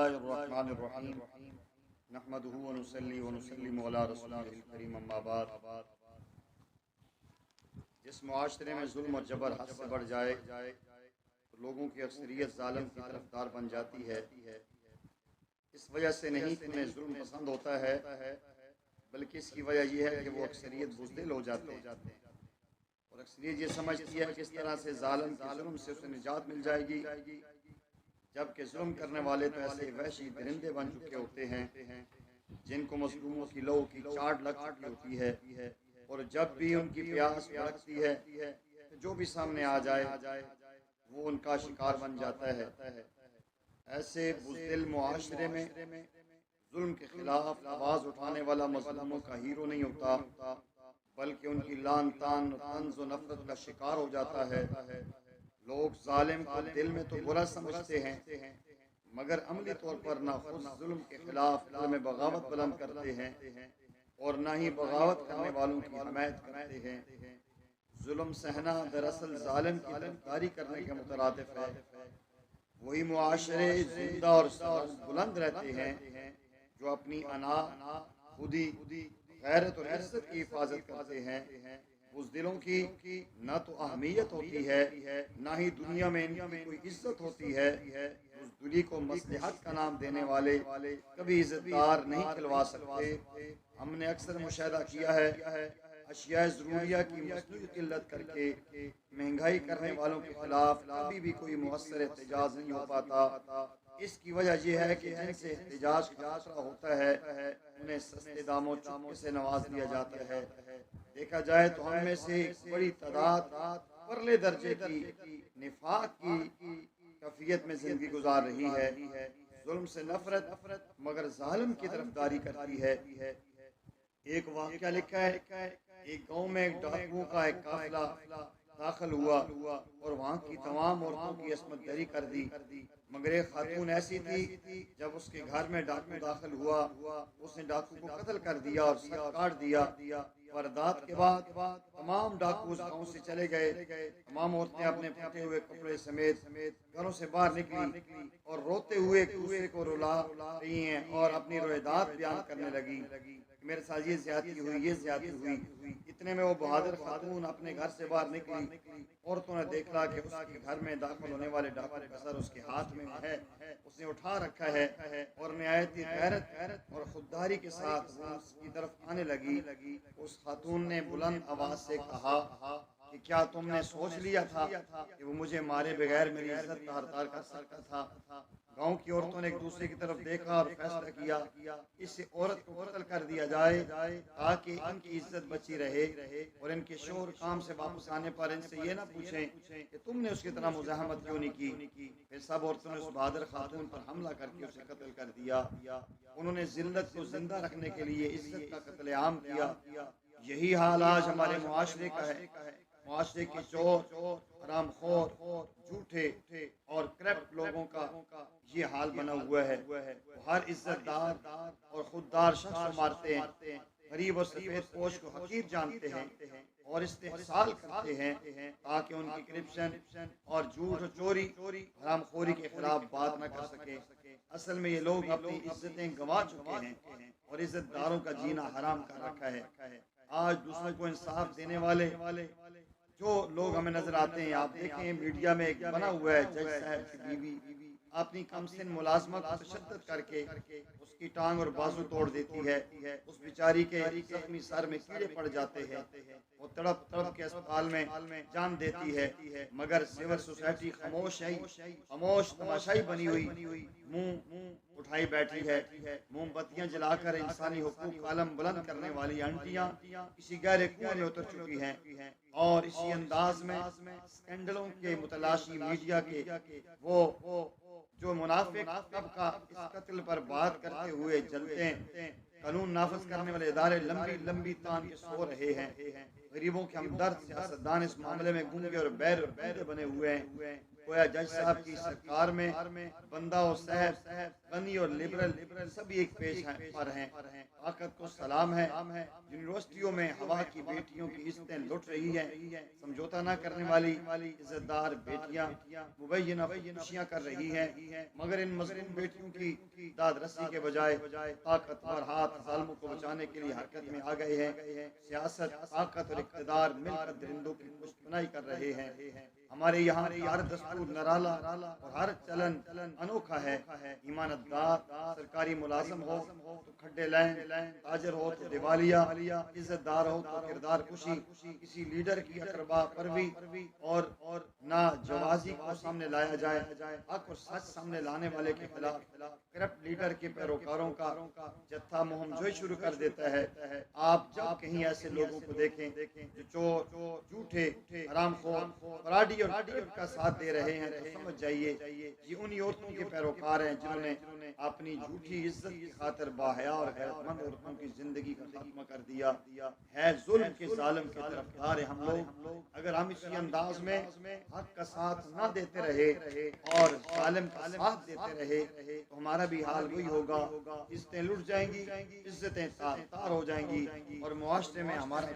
बिस्मिल्लाहिर्रहमानिर्रहीम नहमदुहु व नुसल्ली व नुसल्लिमु अला रसूलिहिल करीम अम्मा बाद। जिस मुआशरे में जुल्म और जबर हद से बढ़ जाए तो लोगों की अक्सरियत जालिम की तरफदार बन जाती है। इस वजह से नहीं कि उन्हें जुल्म पसंद होता है, बल्कि इसकी वजह यह है कि वो अक्सरियत बुज़दिल हो जाते हैं और अक्सरियत ये समझती है कि इस तरह से जालिम के जुल्म से उसे निजात मिल जाएगी, जबकि जुल्म करने वाले तो ऐसे वहशी दरिंदे बन चुके होते हैं जिनको मजलूमों की लहू की चाट लग चुकी होती है, और जब भी उनकी प्यास भड़कती है तो जो भी सामने आ जाए वो उनका शिकार बन जाता है। ऐसे बुज़दिल मुआशरे में जुल्म के खिलाफ आवाज़ उठाने वाला मजलूमों का हीरो नहीं होता, बल्कि उनकी लान तान तंज व नफरत का शिकार हो जाता है। लोग जालिम को दिल में तो बुरा समझते हैं, मगर अमली तौर पर ना खुद जुल्म के खिलाफ दिल में बगावत बुलंद करते हैं और ना ही बगावत करने वालों की हिमायत करते हैं। जुल्म सहना दरअसल जालिम की तरफदारी करने के मुतरादिफ है। वही मुआशरे जिंदा और बुलंद रहते हैं जो अपनी अना, खुदी, गैरत और इज्जत की हिफाजत करते हैं। उस दिलों की न तो अहमियत होती है, ना ही दुनिया में इनकी कोई इज्जत होती है। उस दुली को मसलहत का नाम देने वाले कभी इज्जतदार नहीं खिलवा सकते। हमने अक्सर मुशाहिदा किया है, अशिया ज़रूरिया की मसनूई किल्लत करके महंगाई करने वालों के खिलाफ कभी भी कोई मुअस्सर एहतजाज नहीं हो पाता। इसकी वजह यह है कि जिनसे एहतजाज का खतरा होता है उन्हें सस्ते दामों चुपके से नवाज दिया जाता है। देखा जाए तो हम में से एक बड़ी तादाद परले दर्जे की निफाक की कैफियत में जिंदगी गुजार रही है। जुल्म से नफरत मगर जालिम की तरफदारी करती है। एक वाक़या लिखा है, एक गांव में एक डाकुओं का एक काफिला दाखिल हुआ और वहाँ की तमाम औरतों की असमत दरी कर दी, मगर एक खातून ऐसी थी, जब उसके घर में डाकू दाखिल हुआ उसने डाकू को कत्ल कर दिया और सर काट दिया। वारदात के बाद तमाम डाकू उस गाँव से चले गए। तमाम औरतें अपने फटे हुए कपड़े समेत घरों से बाहर निकली और रोते हुए एक दूसरे को रुला रही हैं और अपनी रोएदात बयान करने लगी। मेरे साथ ये ज्यादती हुई, ये ज्यादती हुई। इतने में वो बहादुर खातून अपने घर से बाहर निकली। औरतों ने देखा कि उसके घर में दाखिल होने वाले डाकू का सर उसके हाथ में है, उसने उठा रखा है और निहायत गैरत और खुददारी के साथ उसकी तरफ आने लगी। उस खातून ने बुलंद आवाज से कहा कि क्या तुमने सोच लिया था कि वो मुझे मारे बगैर मेरी इज्जत तार तार कर सकता था? गांव की औरतों ने एक दूसरे की तरफ देखा और फैसला किया इस औरत को कत्ल कर दिया जाए ताकि इनकी इज्जत बची रहे और इनके शोहर काम से वापस आने पर इनसे ये ना पूछें कि तुमने उसकी तरह मुजाहमत क्यों नहीं की। फिर सब औरतों ने उस बहादुर खातून पर हमला करके उसे कत्ल कर दिया। उन्होंने जिल्लत को जिंदा रखने के लिए इज्जत का कत्लेआम किया। यही हाल आज हमारे मुआशरे का है। मुआशरे के चोर, हरामखोर, झूठे और करप्ट लोगों का ये हाल बना हुआ है। वो हर इज्जतदार और खुददार शख्स को मारते हैं, गरीब और सफेद पोश को हकीर जानते हैं और इस्तेहसाल करते हैं ताकि उनकी करप्शन और झूठ और चोरी हरामखोरी के खिलाफ बात न कर सके। असल में ये लोग अपनी इज्जतें गंवा चुके हैं और इज्जतदारों का जीना हराम कर रखा है। आज दूसरों को इंसाफ देने वाले जो लोग हमें नजर आते हैं, आप देखें मीडिया में एक बना हुआ है जज साहब की बीवी अपनी कमसिन मुलाजमा को तशद्दुद करके उसकी टांग और बाजू तोड़ देती है। उस बेचारी के जख्मी सर में कीड़े पड़ जाते हैं, वो तड़प तड़प के अस्पताल में जान देती है, मगर सिविल सोसाइटी खामोश तमाशाई बनी हुई मुंह उठाई बैठी है। मोमबत्तियां जलाकर इंसानी हुकूक का आलम बुलंद करने वाली आंटियां किसी गहरे कुएं में उतर चुकी हैं और इसी अंदाज में स्कैंडलों के मुतलाशी मीडिया के वो जो मुनाफिक तबका इस कत्ल पर बात करते हुए जलते हैं। कानून नाफिज करने वाले इदारे लंबी लंबी तान के सो रहे हैं। गरीबों के हमदर्द सियासतदान इस मामले में गूंगे और बैर बने हुए हैं। गोया जज साहब की सरकार में बंदा और साहब गनी और लिबरल सभी एक पेश पर हैं। ताकत को सलाम है। यूनिवर्सिटियों में हवा की बेटियों की इज्जतें लुट रही हैं। समझौता न करने वाली इज्जतदार बेटियां मुबैना खुशियां कर रही हैं, मगर इन मजलूम बेटियों की दाद रस्सी के बजाय ताकतवर हाथ जालिमों को बचाने के लिए हरकत में आ गए हैं। सियासत, ताकत और इक़्तिदार मिलकर दरिंदों की पुष्टनाई कर रहे हैं। हमारे यहाँ हर दस्तूर निराला और हर चलन अनोखा है। ईमानदार सरकारी मुलाजिम हो तो खड्डे लाइन, ताजर हो तो दिवालिया, इज्जतदार हो तो किरदार कुशी, किसी लीडर की अकरबा परवी और ना जवाजी को सामने लाया जाए। हक और सच सामने लाने वाले के खिलाफ करप्ट लीडर के पैरोकारों का जत्था मुहिम शुरू कर देता है। आप जब कहीं ऐसे लोगों को देखें जो चोर, झूठे, हरामखोर, फराडी और का साथ दे रहे हैं तो समझ जाइए ये उन्हीं औरतों के पैरोकार हैं जिन्होंने अपनी झूठी इज्जत की खातिर बाहया और गैरतमंद औरतों की जिंदगी का खात्मा कर दिया है। जुल्म के जालिम के तरफदार हम लोग। अगर हम इसी अंदाज में हक का साथ न देते रहे और जालिम का साथ देते रहे तो हमारा भी हाल वही होगा। इज्जतें लुट जाएंगी, इज्जतें तार हो जाएंगी और मुआशरे में हमारा